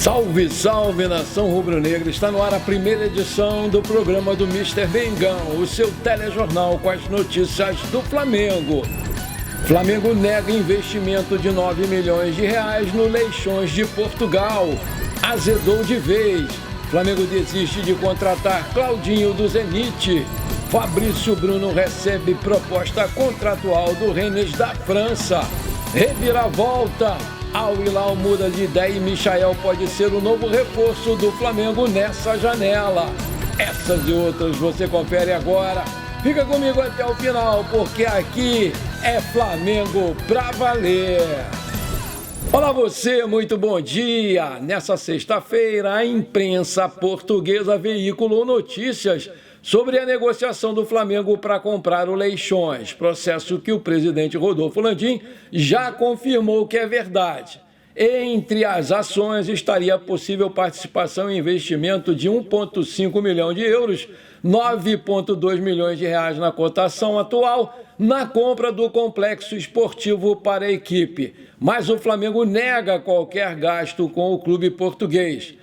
Salve, salve, nação rubro-negra! Está no ar a primeira edição do programa do Mister Bengão, o seu telejornal com as notícias do Flamengo. Flamengo nega investimento de 9 milhões de reais no Leixões de Portugal. Azedou de vez. Flamengo desiste de contratar Claudinho do Zenit. Fabrício Bruno recebe proposta contratual do Rennes da França. Reviravolta. Al Hilal muda de ideia e Michael pode ser o novo reforço do Flamengo nessa janela. Essas e outras você confere agora. Fica comigo até o final, porque aqui é Flamengo pra valer. Olá você, muito bom dia. Nessa sexta-feira, a imprensa portuguesa veiculou notícias sobre a negociação do Flamengo para comprar o Leixões, processo que o presidente Rodolfo Landim já confirmou que é verdade. Entre as ações estaria a possível participação e investimento de 1,5 milhão de euros, 9,2 milhões de reais na cotação atual, na compra do complexo esportivo para a equipe. Mas o Flamengo nega qualquer gasto com o clube português.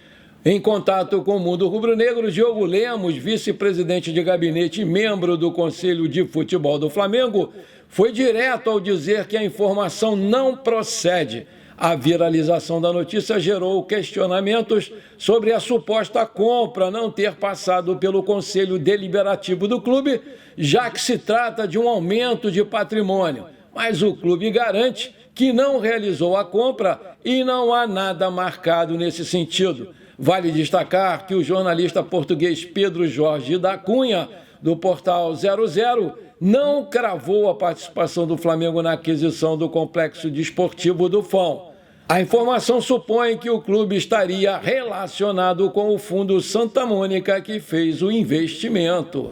Em contato com o Mundo Rubro-Negro, Diogo Lemos, vice-presidente de gabinete e membro do Conselho de Futebol do Flamengo, foi direto ao dizer que a informação não procede. A viralização da notícia gerou questionamentos sobre a suposta compra não ter passado pelo Conselho Deliberativo do clube, já que se trata de um aumento de patrimônio. Mas o clube garante que não realizou a compra e não há nada marcado nesse sentido. Vale destacar que o jornalista português Pedro Jorge da Cunha, do portal 00, não cravou a participação do Flamengo na aquisição do complexo desportivo do FOM. A informação supõe que o clube estaria relacionado com o Fundo Santa Mônica que fez o investimento.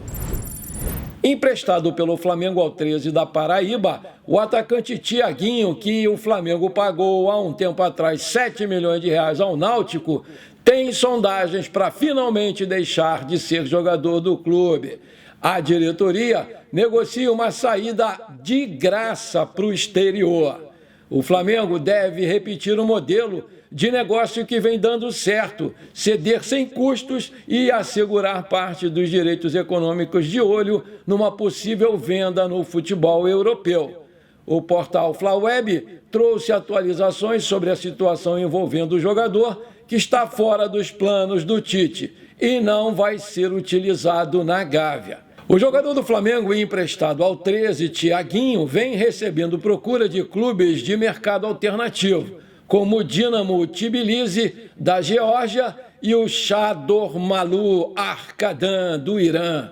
Emprestado pelo Flamengo ao 13 da Paraíba, o atacante Thiaguinho, que o Flamengo pagou há um tempo atrás 7 milhões de reais ao Náutico, tem sondagens para finalmente deixar de ser jogador do clube. A diretoria negocia uma saída de graça para o exterior. O Flamengo deve repetir o modelo de negócio que vem dando certo, ceder sem custos e assegurar parte dos direitos econômicos de olho numa possível venda no futebol europeu. O portal Flaweb trouxe atualizações sobre a situação envolvendo o jogador, que está fora dos planos do Tite e não vai ser utilizado na Gávea. O jogador do Flamengo emprestado ao 13, Thiaguinho, vem recebendo procura de clubes de mercado alternativo, como o Dinamo Tbilisi, da Geórgia, e o Shadormalu Arkadan, do Irã.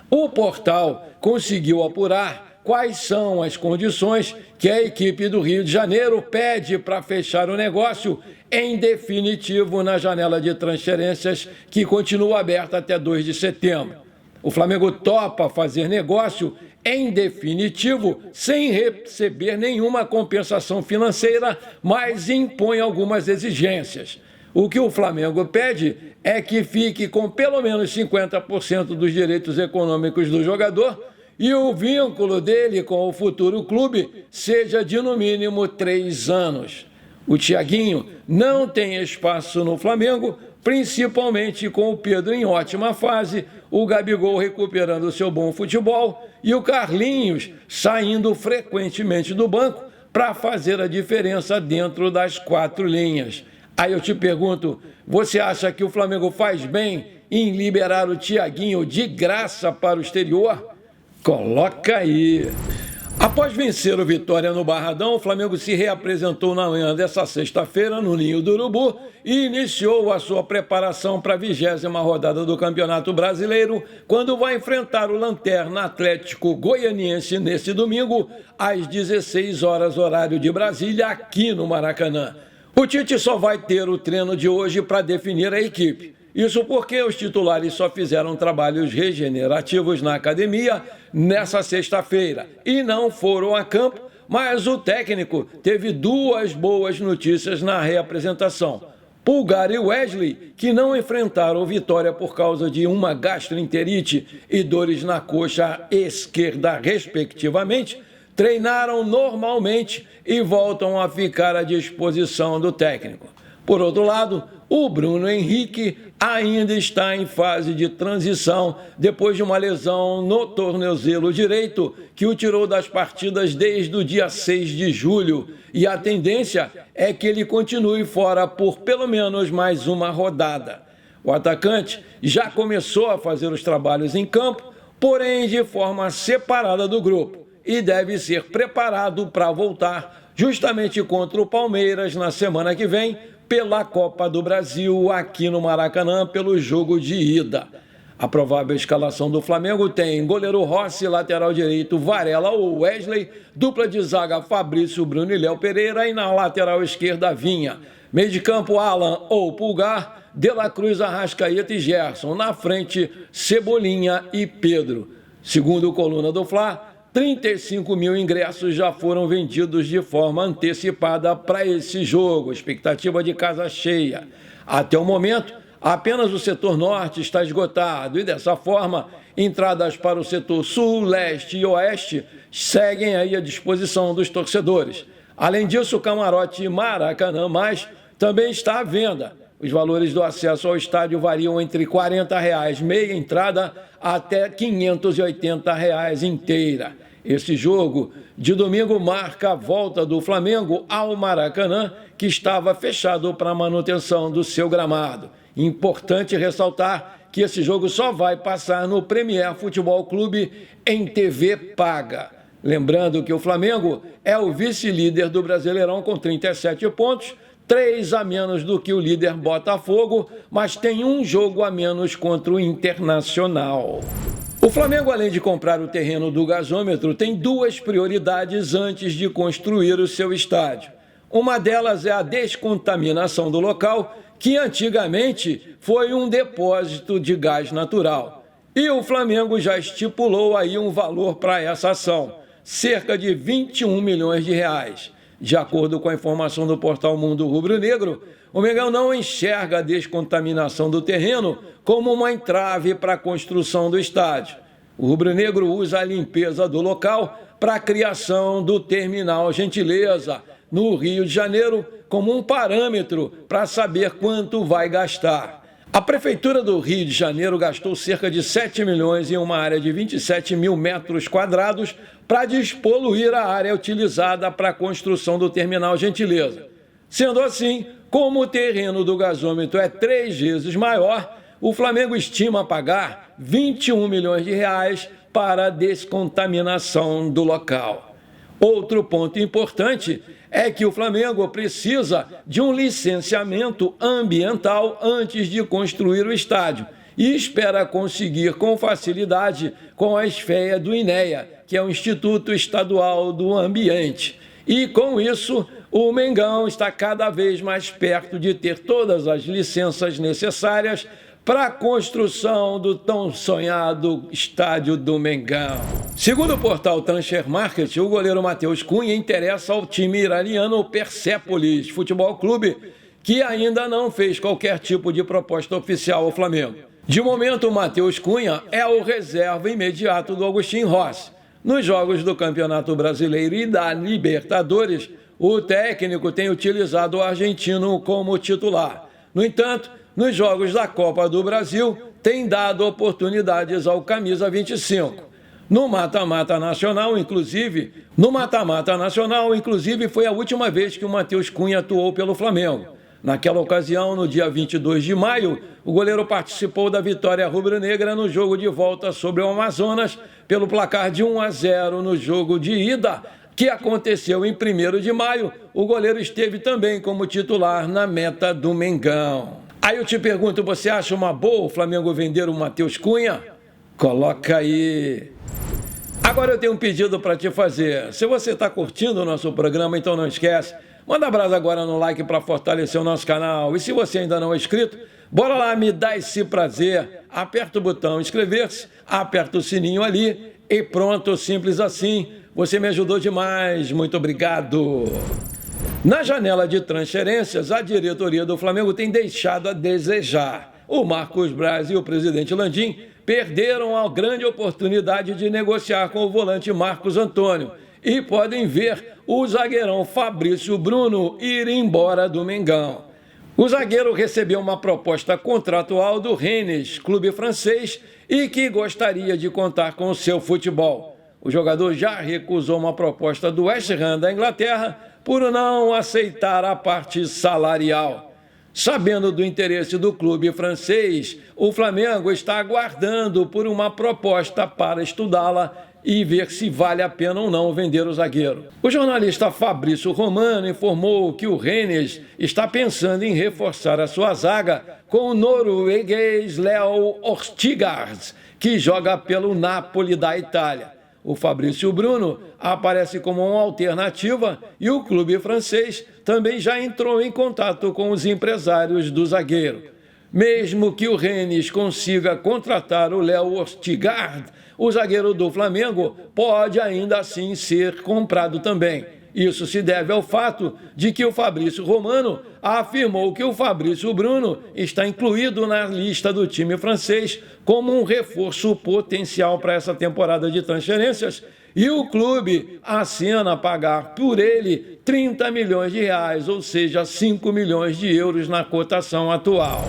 O portal conseguiu apurar quais são as condições que a equipe do Rio de Janeiro pede para fechar o negócio em definitivo na janela de transferências que continua aberta até 2 de setembro. O Flamengo topa fazer negócio em definitivo sem receber nenhuma compensação financeira, mas impõe algumas exigências. O que o Flamengo pede é que fique com pelo menos 50% dos direitos econômicos do jogador e o vínculo dele com o futuro clube seja de no mínimo 3 anos. O Thiaguinho não tem espaço no Flamengo, principalmente com o Pedro em ótima fase, o Gabigol recuperando seu bom futebol e o Carlinhos saindo frequentemente do banco para fazer a diferença dentro das 4 linhas. Aí eu te pergunto, você acha que o Flamengo faz bem em liberar o Thiaguinho de graça para o exterior? Coloca aí! Após vencer o Vitória no Barradão, o Flamengo se reapresentou na manhã dessa sexta-feira no Ninho do Urubu e iniciou a sua preparação para a 20ª rodada do Campeonato Brasileiro, quando vai enfrentar o Lanterna Atlético Goianiense nesse domingo, às 16 horas, horário de Brasília, aqui no Maracanã. O Tite só vai ter o treino de hoje para definir a equipe. Isso porque os titulares só fizeram trabalhos regenerativos na academia nessa sexta-feira e não foram a campo, mas o técnico teve 2 boas notícias na reapresentação. Pulgar e Wesley, que não enfrentaram o Vitória por causa de uma gastroenterite e dores na coxa esquerda, respectivamente, treinaram normalmente e voltam a ficar à disposição do técnico. Por outro lado, o Bruno Henrique ainda está em fase de transição depois de uma lesão no tornozelo direito que o tirou das partidas desde o dia 6 de julho. E a tendência é que ele continue fora por pelo menos mais uma rodada. O atacante já começou a fazer os trabalhos em campo, porém de forma separada do grupo, e deve ser preparado para voltar justamente contra o Palmeiras na semana que vem, pela Copa do Brasil, aqui no Maracanã, pelo jogo de ida. A provável escalação do Flamengo tem goleiro Rossi, lateral direito Varela ou Wesley, dupla de zaga Fabrício, Bruno e Léo Pereira, e na lateral esquerda Vinha. Meio de campo Alan ou Pulgar, De La Cruz, Arrascaeta e Gerson. Na frente, Cebolinha e Pedro. Segundo coluna do Fla, 35 mil ingressos já foram vendidos de forma antecipada para esse jogo, expectativa de casa cheia. Até o momento, apenas o setor norte está esgotado e, dessa forma, entradas para o setor sul, leste e oeste seguem aí à disposição dos torcedores. Além disso, o camarote Maracanã Mais também está à venda. Os valores do acesso ao estádio variam entre R$ 40 meia entrada até R$ 580 inteira. Esse jogo de domingo marca a volta do Flamengo ao Maracanã, que estava fechado para manutenção do seu gramado. Importante ressaltar que esse jogo só vai passar no Premier Futebol Clube em TV paga. Lembrando que o Flamengo é o vice-líder do Brasileirão com 37 pontos, 3 a menos do que o líder Botafogo, mas tem um jogo a menos contra o Internacional. O Flamengo, além de comprar o terreno do gasômetro, tem 2 prioridades antes de construir o seu estádio. Uma delas é a descontaminação do local, que antigamente foi um depósito de gás natural. E o Flamengo já estipulou aí um valor para essa ação, cerca de 21 milhões de reais. De acordo com a informação do portal Mundo Rubro-Negro, o Mengão não enxerga a descontaminação do terreno como uma entrave para a construção do estádio. O Rubro-Negro usa a limpeza do local para a criação do Terminal Gentileza, no Rio de Janeiro, como um parâmetro para saber quanto vai gastar. A Prefeitura do Rio de Janeiro gastou cerca de 7 milhões em uma área de 27 mil metros quadrados para despoluir a área utilizada para a construção do Terminal Gentileza. Sendo assim, como o terreno do gasômetro é 3 vezes maior, o Flamengo estima pagar 21 milhões de reais para a descontaminação do local. Outro ponto importante é que o Flamengo precisa de um licenciamento ambiental antes de construir o estádio e espera conseguir com facilidade com a esfera do INEA, que é o Instituto Estadual do Ambiente. E com isso, o Mengão está cada vez mais perto de ter todas as licenças necessárias para a construção do tão sonhado estádio do Mengão. Segundo o portal Transfer Market, o goleiro Matheus Cunha interessa ao time iraniano Persepolis Futebol Clube, que ainda não fez qualquer tipo de proposta oficial ao Flamengo. De momento, o Matheus Cunha é o reserva imediato do Agustín Rossi. Nos jogos do Campeonato Brasileiro e da Libertadores, o técnico tem utilizado o argentino como titular. No entanto, nos jogos da Copa do Brasil, tem dado oportunidades ao camisa 25. No mata-mata nacional, inclusive, foi a última vez que o Matheus Cunha atuou pelo Flamengo. Naquela ocasião, no dia 22 de maio, o goleiro participou da vitória rubro-negra no jogo de volta sobre o Amazonas, pelo placar de 1-0 no jogo de ida, que aconteceu em 1º de maio. O goleiro esteve também como titular na meta do Mengão. Aí eu te pergunto, você acha uma boa o Flamengo vender o Matheus Cunha? Coloca aí. Agora eu tenho um pedido para te fazer. Se você está curtindo o nosso programa, então não esquece, manda abraço agora no like para fortalecer o nosso canal. E se você ainda não é inscrito, bora lá, me dá esse prazer. Aperta o botão inscrever-se, aperta o sininho ali e pronto, simples assim. Você me ajudou demais, muito obrigado. Na janela de transferências, a diretoria do Flamengo tem deixado a desejar. O Marcos Braz e o presidente Landim perderam a grande oportunidade de negociar com o volante Marcos Antônio e podem ver o zagueirão Fabrício Bruno ir embora do Mengão. O zagueiro recebeu uma proposta contratual do Rennes, clube francês, e que gostaria de contar com o seu futebol. O jogador já recusou uma proposta do West Ham da Inglaterra por não aceitar a parte salarial. Sabendo do interesse do clube francês, o Flamengo está aguardando por uma proposta para estudá-la e ver se vale a pena ou não vender o zagueiro. O jornalista Fabrício Romano informou que o Rennes está pensando em reforçar a sua zaga com o norueguês Leo Ortigaard, que joga pelo Napoli da Itália. O Fabrício Bruno aparece como uma alternativa e o clube francês também já entrou em contato com os empresários do zagueiro. Mesmo que o Rennes consiga contratar o Leo Ortigaard, o zagueiro do Flamengo pode ainda assim ser comprado também. Isso se deve ao fato de que o Fabrício Romano afirmou que o Fabrício Bruno está incluído na lista do time francês como um reforço potencial para essa temporada de transferências e o clube acena pagar por ele 30 milhões de reais, ou seja, 5 milhões de euros na cotação atual.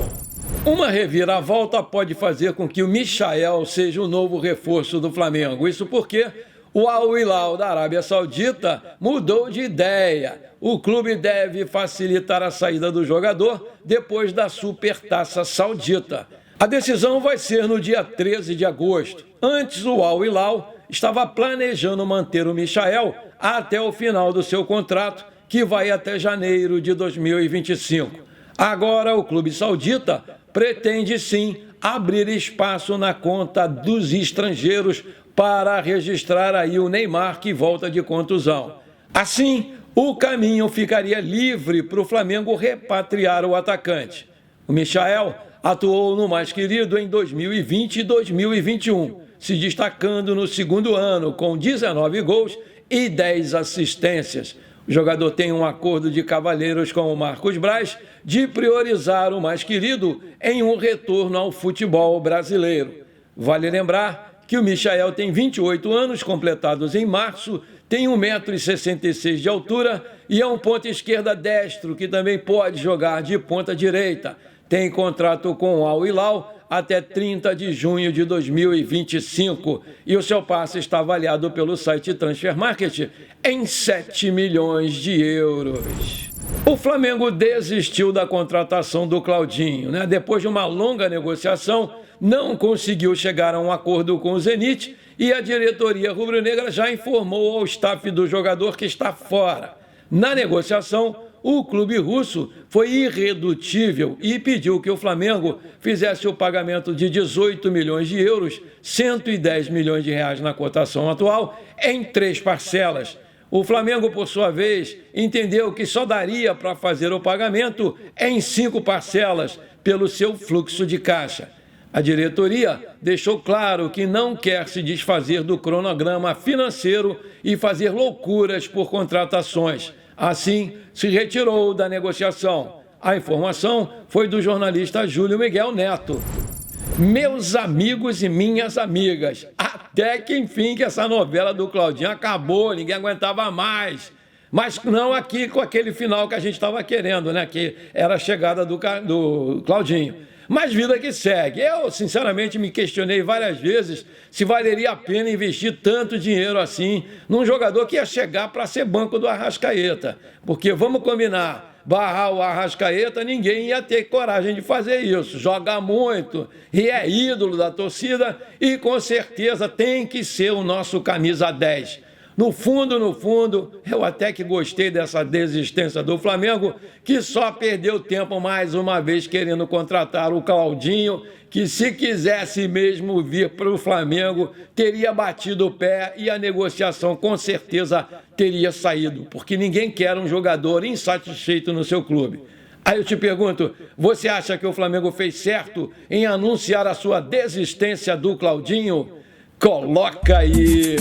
Uma reviravolta pode fazer com que o Michael seja o novo reforço do Flamengo. Isso porque o Al Hilal da Arábia Saudita mudou de ideia. O clube deve facilitar a saída do jogador depois da Supertaça Saudita. A decisão vai ser no dia 13 de agosto. Antes, o Al Hilal estava planejando manter o Michael até o final do seu contrato, que vai até janeiro de 2025. Agora, o clube saudita pretende sim abrir espaço na conta dos estrangeiros para registrar aí o Neymar, que volta de contusão. Assim, o caminho ficaria livre para o Flamengo repatriar o atacante. O Michael atuou no Mais Querido em 2020 e 2021, se destacando no segundo ano com 19 gols e 10 assistências. O jogador tem um acordo de cavalheiros com o Marcos Braz de priorizar o Mais Querido em um retorno ao futebol brasileiro. Vale lembrar que o Michael tem 28 anos, completados em março, tem 1,66 m de altura e é um ponta esquerda destro que também pode jogar de ponta direita. Tem contrato com o Al Hilal até 30 de junho de 2025 e o seu passe está avaliado pelo site Transfer Market em 7 milhões de euros. O Flamengo desistiu da contratação do Claudinho, né? Depois de uma longa negociação, não conseguiu chegar a um acordo com o Zenit e a diretoria rubro-negra já informou ao staff do jogador que está fora. Na negociação, o clube russo foi irredutível e pediu que o Flamengo fizesse o pagamento de 18 milhões de euros, 110 milhões de reais na cotação atual, em 3 parcelas. O Flamengo, por sua vez, entendeu que só daria para fazer o pagamento em 5 parcelas pelo seu fluxo de caixa. A diretoria deixou claro que não quer se desfazer do cronograma financeiro e fazer loucuras por contratações. Assim, se retirou da negociação. A informação foi do jornalista Júlio Miguel Neto. Meus amigos e minhas amigas, até que enfim que essa novela do Claudinho acabou, ninguém aguentava mais. Mas não aqui com aquele final que a gente estava querendo, né? Que era a chegada do Claudinho. Mas vida que segue. Eu, sinceramente, me questionei várias vezes se valeria a pena investir tanto dinheiro assim num jogador que ia chegar para ser banco do Arrascaeta. Porque, vamos combinar, barrar o Arrascaeta, ninguém ia ter coragem de fazer isso. Joga muito e é ídolo da torcida e, com certeza, tem que ser o nosso camisa 10. No fundo, eu até que gostei dessa desistência do Flamengo, que só perdeu tempo mais uma vez querendo contratar o Claudinho, que se quisesse mesmo vir para o Flamengo, teria batido o pé e a negociação com certeza teria saído, porque ninguém quer um jogador insatisfeito no seu clube. Aí eu te pergunto, você acha que o Flamengo fez certo em anunciar a sua desistência do Claudinho? Coloca aí!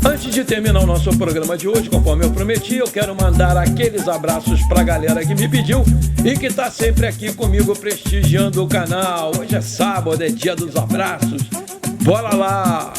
Antes de terminar o nosso programa de hoje, conforme eu prometi, eu quero mandar aqueles abraços para a galera que me pediu e que está sempre aqui comigo prestigiando o canal. Hoje é sábado, é dia dos abraços. Bora lá!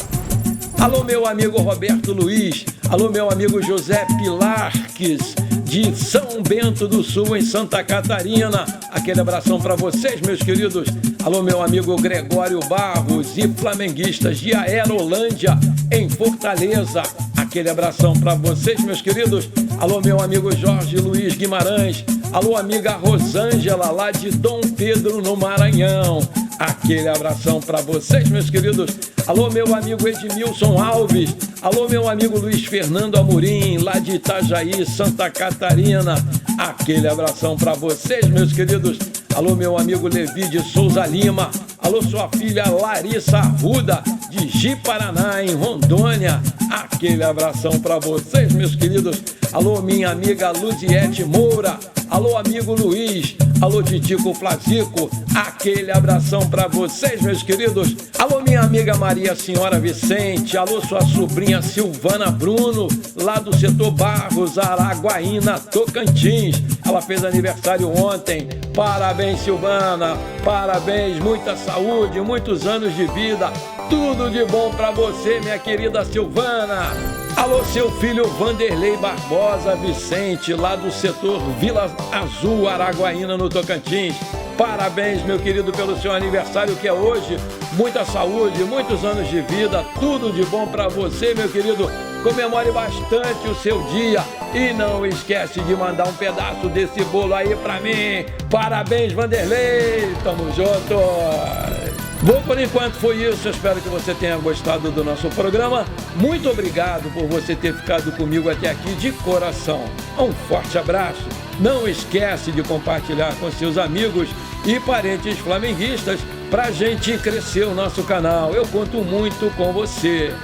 Alô, meu amigo Roberto Luiz. Alô, meu amigo José Pilarques, de São Bento do Sul, em Santa Catarina. Aquele abração para vocês, meus queridos. Alô, meu amigo Gregório Barros e flamenguistas de Aerolândia, em Fortaleza. Aquele abração para vocês, meus queridos. Alô, meu amigo Jorge Luiz Guimarães. Alô, amiga Rosângela, lá de Dom Pedro, no Maranhão. Aquele abração para vocês, meus queridos. Alô, meu amigo Edmilson Alves. Alô, meu amigo Luiz Fernando Amorim, lá de Itajaí, Santa Catarina. Aquele abração para vocês, meus queridos. Alô, meu amigo Levi de Souza Lima. Alô, sua filha Larissa Arruda, de Ji-Paraná, em Rondônia. Aquele abração para vocês, meus queridos. Alô, minha amiga Luziete Moura. Alô, amigo Luiz. Alô, Titico Flazico. Aquele abração para vocês, meus queridos. Alô, minha amiga Maria Senhora Vicente. Alô, sua sobrinha Silvana Bruno, lá do setor Barros, Araguaína, Tocantins. Ela fez aniversário ontem. Parabéns, Silvana. Parabéns, muita saúde, muitos anos de vida. Tudo de bom para você, minha querida Silvana. Alô, seu filho Vanderlei Barbosa Vicente, lá do setor Vila Azul, Araguaína, no Tocantins. Parabéns, meu querido, pelo seu aniversário, que é hoje. Muita saúde, muitos anos de vida, tudo de bom para você, meu querido. Comemore bastante o seu dia e não esquece de mandar um pedaço desse bolo aí para mim. Parabéns, Vanderlei. Tamo junto. Bom, por enquanto foi isso. Eu espero que você tenha gostado do nosso programa. Muito obrigado por você ter ficado comigo até aqui de coração. Um forte abraço. Não esquece de compartilhar com seus amigos e parentes flamenguistas pra gente crescer o nosso canal. Eu conto muito com você.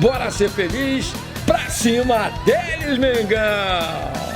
Bora ser feliz? Pra cima deles, Mengão!